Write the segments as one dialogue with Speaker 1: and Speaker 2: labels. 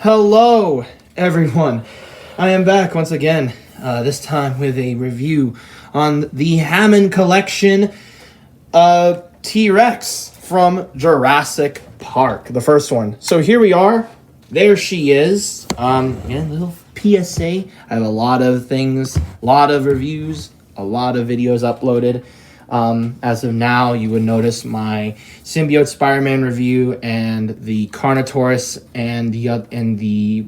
Speaker 1: Hello, everyone. I am back once again, this time with a review on the Hammond collection T-Rex from Jurassic Park, the first one. So here we are. There she is. Yeah, little PSA. I have a lot of things, a lot of reviews, a lot of videos uploaded. As of now, you would notice my Symbiote Spider-Man review and the Carnotaurus and the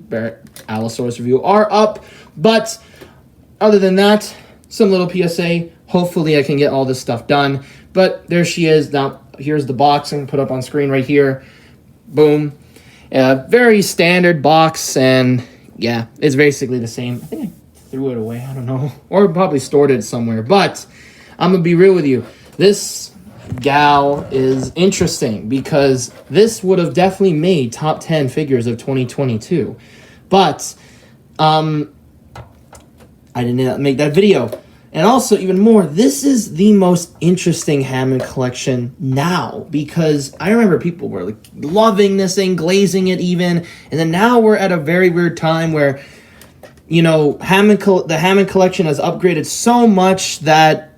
Speaker 1: Allosaurus review are up. But other than that, some little PSA. Hopefully I can get all this stuff done. But there she is. Now, here's the box I'm going to put up on screen right here. Boom. Very standard box, and yeah, it's basically the same. I think I threw it away. I don't know. Or probably stored it somewhere. But I'm going to be real with you. This gal is interesting because this would have definitely made top 10 figures of 2022. But I didn't make that video. And also, even more, this is the most interesting Hammond collection now, because I remember people were like loving this thing, glazing it even, and then now we're at a very weird time where, you know, the Hammond collection has upgraded so much that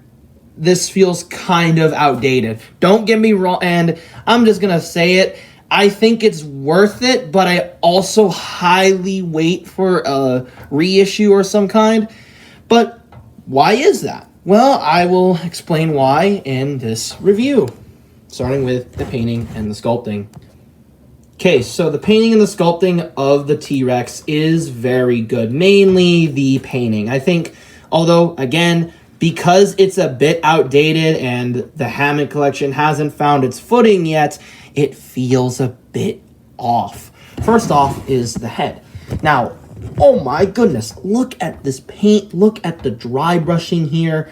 Speaker 1: this feels kind of outdated. Don't get me wrong, and I'm just gonna say it, I think it's worth it, but I also highly wait for a reissue or some kind. But why is that? Well, I will explain why in this review, starting with the painting and the sculpting. Okay, so the painting and the sculpting of the T-Rex is very good. Mainly the painting. I think, although, again, because it's a bit outdated and the Hammond collection hasn't found its footing yet, it feels a bit off. First off is the head. Now, oh my goodness, look at this paint, look at the dry brushing here.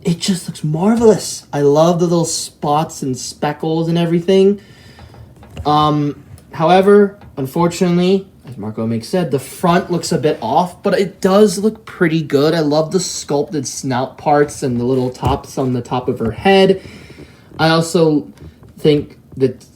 Speaker 1: It just looks marvelous. I love the little spots and speckles and everything. However, unfortunately, as Marco Make said, the front looks a bit off, but it does look pretty good. I love the sculpted snout parts and the little tops on the top of her head. I also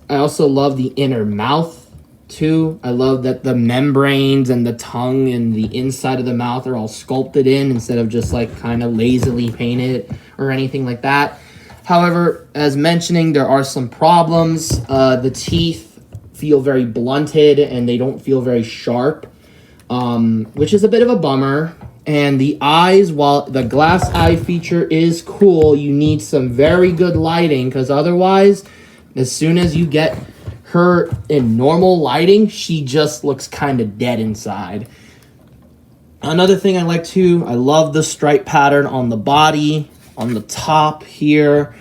Speaker 1: love the inner mouth too. I love that the membranes and the tongue and the inside of the mouth are all sculpted in instead of just like kind of lazily painted or anything like that. However, as mentioning, there are some problems. The teeth feel very blunted and they don't feel very sharp, which is a bit of a bummer. And the eyes, while the glass eye feature is cool, you need some very good lighting, because otherwise, as soon as you get her in normal lighting, she just looks kind of dead inside. Another thing I like too, I love the stripe pattern on the body, on the top here,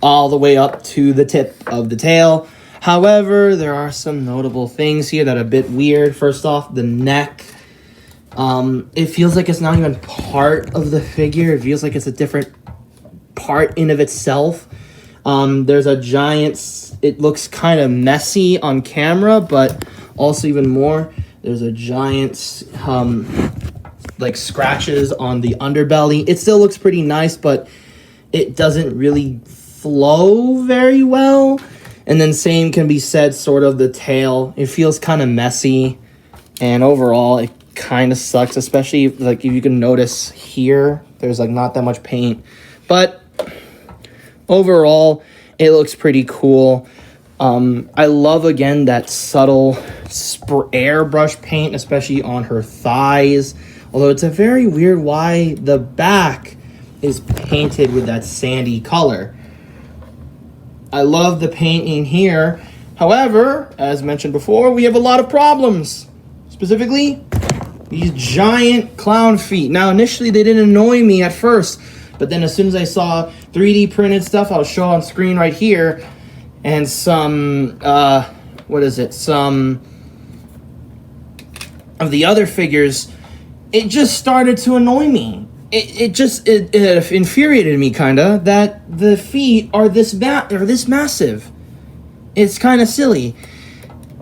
Speaker 1: all the way up to the tip of the tail. However, there are some notable things here that are a bit weird. First off, the neck. It feels like it's not even part of the figure. It feels like it's a different part in of itself. There's a giant, it looks kind of messy on camera, but also even more, there's a giant, like scratches on the underbelly. It still looks pretty nice, but it doesn't really flow very well. And then same can be said sort of the tail. It feels kind of messy, and overall it kind of sucks, especially like if you can notice here, there's like not that much paint. But overall, it looks pretty cool. I love, again, that subtle airbrush paint, especially on her thighs. Although it's a very weird why the back is painted with that sandy color. I love the painting here. However, as mentioned before, we have a lot of problems. Specifically, these giant clown feet. Now, initially, they didn't annoy me at first, but then as soon as I saw 3D printed stuff, I'll show on screen right here, and some, some of the other figures, it just started to annoy me. It infuriated me, kinda, that the feet are this massive. It's kind of silly.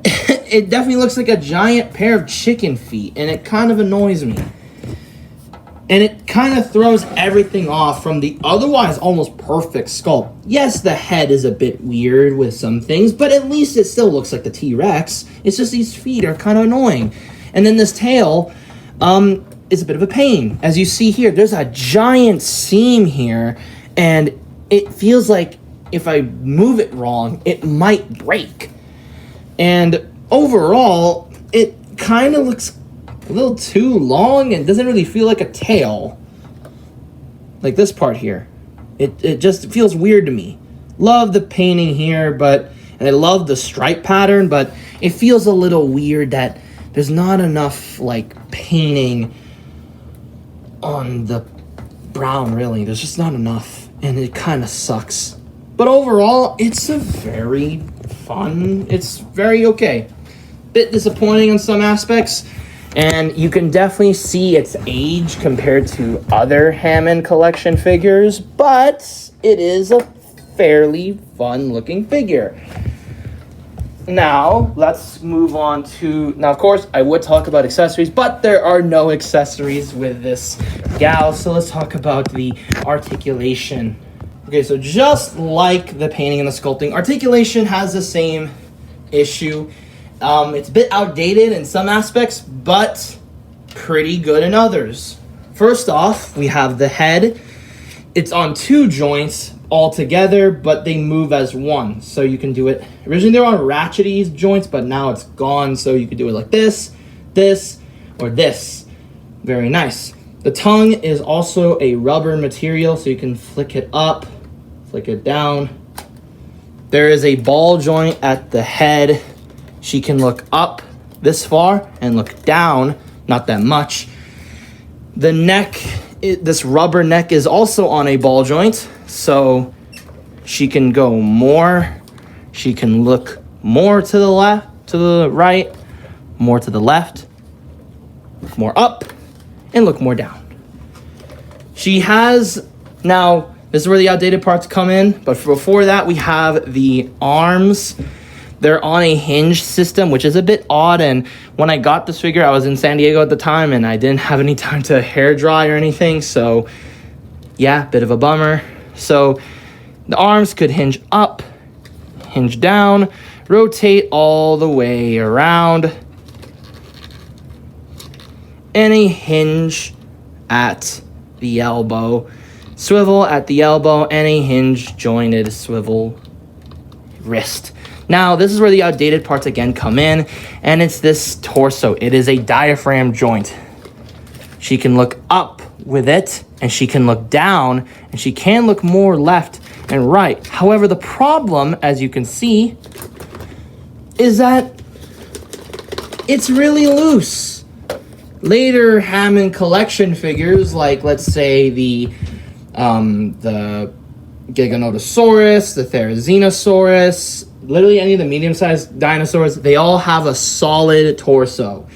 Speaker 1: It definitely looks like a giant pair of chicken feet, and it kind of annoys me. And it kind of throws everything off from the otherwise almost perfect sculpt. Yes, the head is a bit weird with some things, but at least it still looks like the T-Rex. It's just these feet are kind of annoying. And then this tail is a bit of a pain. As you see here, there's a giant seam here, and it feels like if I move it wrong, it might break. And overall, it kind of looks a little too long and doesn't really feel like a tail. Like this part here. It just feels weird to me. Love the painting here, and I love the stripe pattern, but it feels a little weird that there's not enough like painting on the brown, really. There's just not enough, and it kind of sucks. But overall, it's a very fun, it's very okay. Bit disappointing in some aspects, and you can definitely see its age compared to other Hammond collection figures, but it is a fairly fun looking figure. Now, let's move on to... Now, of course, I would talk about accessories, but there are no accessories with this gal, so let's talk about the articulation. Okay, so just like the painting and the sculpting, articulation has the same issue. It's a bit outdated in some aspects, but pretty good in others. First off, we have the head. It's on 2 joints all together, but they move as one. So you can do it. Originally they were on ratchety joints, but now it's gone. So you could do it like this, this, or this. Very nice. The tongue is also a rubber material, so you can flick it up, flick it down. There is a ball joint at the head. She can look up this far and look down, not that much. The neck, this rubber neck is also on a ball joint, so she can go more. She can look more to the left, to the right, more to the left, more up, and look more down. She has, now, this is where the outdated parts come in, but before that, we have the arms. They're on a hinge system, which is a bit odd, and when I got this figure, I was in San Diego at the time, and I didn't have any time to hair dry or anything, so yeah, bit of a bummer. So the arms could hinge up, hinge down, rotate all the way around, and a hinge at the elbow, swivel at the elbow, and a hinge jointed swivel wrist. Now, this is where the outdated parts again come in, and it's this torso. It is a diaphragm joint. She can look up with it, and she can look down, and she can look more left and right. However, the problem, as you can see, is that it's really loose. Later Hammond collection figures, like let's say the Giganotosaurus, the Therizinosaurus, literally any of the medium-sized dinosaurs, they all have a solid torso,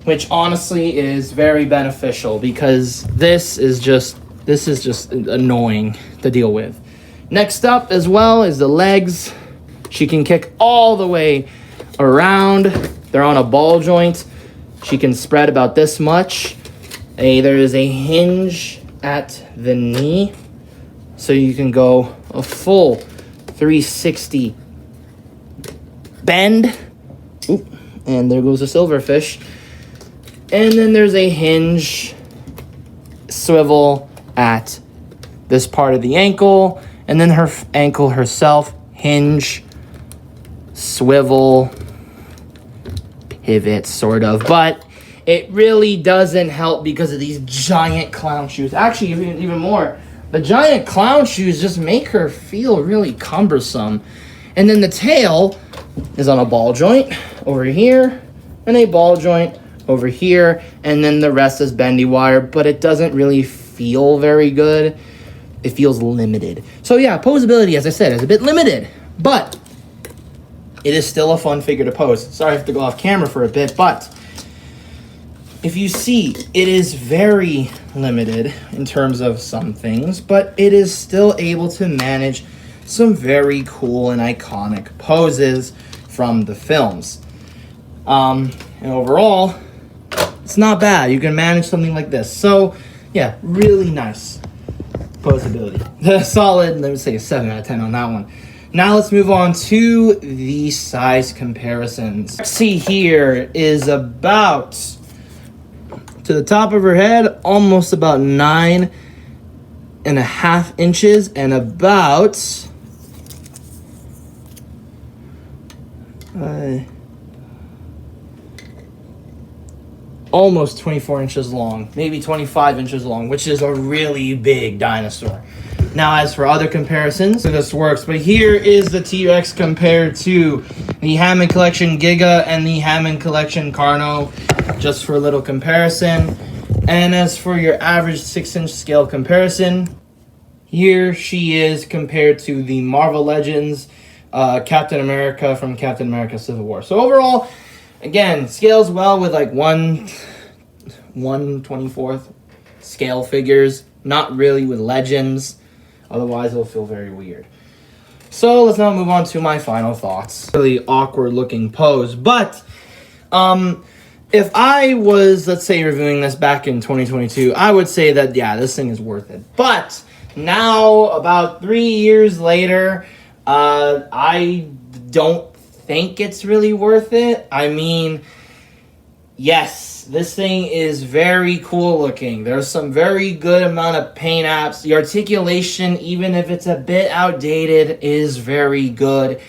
Speaker 1: which honestly is very beneficial because this is just annoying to deal with. Next up as well is the legs. She can kick all the way around. They're on a ball joint. She can spread about this much. There is a hinge at the knee, so you can go a full 360 bend. Oop, and there goes a silverfish. And then there's a hinge swivel at this part of the ankle, and then her ankle herself, hinge, swivel, pivot, sort of, but it really doesn't help because of these giant clown shoes. Actually, even more, the giant clown shoes just make her feel really cumbersome. And then the tail is on a ball joint over here, and a ball joint over here, and then the rest is bendy wire, but it doesn't really feel very good. It feels limited. So yeah, posability, as I said, is a bit limited, but it is still a fun figure to pose. Sorry I have to go off camera for a bit, but if you see, it is very limited in terms of some things, but it is still able to manage some very cool and iconic poses from the films. And overall, It's not bad. You can manage something like this. So, yeah, really nice posability. Solid, let me say a 7 out of 10 on that one. Now let's move on to the size comparisons. See here is about, to the top of her head, almost about 9.5 inches, and about almost 24 inches long, maybe 25 inches long, which is a really big dinosaur. Now, as for other comparisons, this works, but here is the T-Rex compared to the Hammond Collection Giga and the Hammond Collection Carno, just for a little comparison. And as for your average 6-inch scale comparison, here she is compared to the Marvel Legends Captain America from Captain America Civil War. So overall, again, scales well with like 1/24 scale figures, not really with Legends. Otherwise, it'll feel very weird. So let's now move on to my final thoughts. Really awkward looking pose, but if I was, let's say, reviewing this back in 2022, I would say that, yeah, this thing is worth it. But now, about 3 years later, I don't think it's really worth it. I mean, yes, this thing is very cool looking. There's some very good amount of paint apps. The articulation, even if it's a bit outdated, is very good.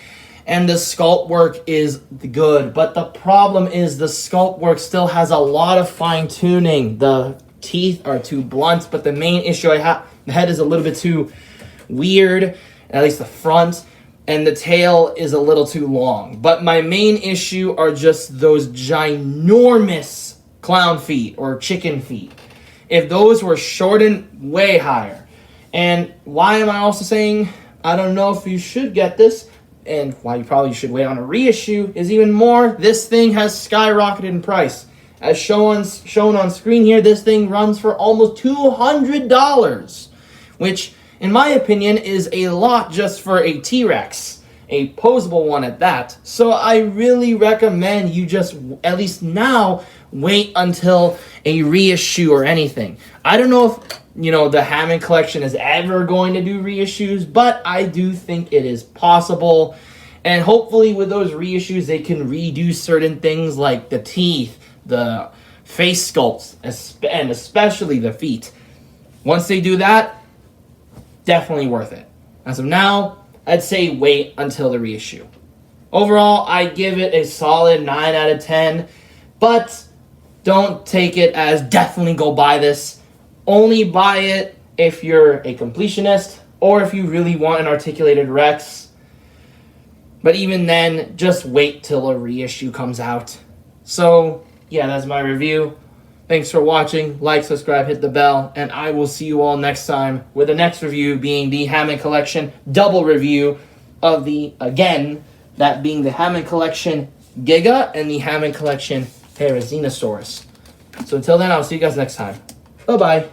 Speaker 1: And the sculpt work is good. But the problem is the sculpt work still has a lot of fine tuning. The teeth are too blunt, but the main issue I have, the head is a little bit too weird, at least the front. And the tail is a little too long. But my main issue are just those ginormous clown feet or chicken feet. If those were shortened way higher. And why am I also saying I don't know if you should get this, and why you probably should wait on a reissue, is even more, this thing has skyrocketed in price. As shown on screen here, this thing runs for almost $200, which, in my opinion, is a lot just for a T-Rex, a posable one at that. So I really recommend you just, at least now, wait until a reissue or anything. I don't know if, the Hammond Collection is ever going to do reissues, but I do think it is possible. And hopefully with those reissues, they can redo certain things like the teeth, the face sculpts, and especially the feet. Once they do that, definitely worth it. As of now, I'd say wait until the reissue. Overall, I give it a solid 9 out of 10, but don't take it as definitely go buy this. Only buy it if you're a completionist or if you really want an articulated Rex. But even then, just wait till a reissue comes out. So, yeah, that's my review. Thanks for watching. Like, subscribe, hit the bell, and I will see you all next time with the next review being the Hammond Collection double review of that being the Hammond Collection Giga and the Hammond Collection Therizinosaurus. So until then, I'll see you guys next time. Bye-bye.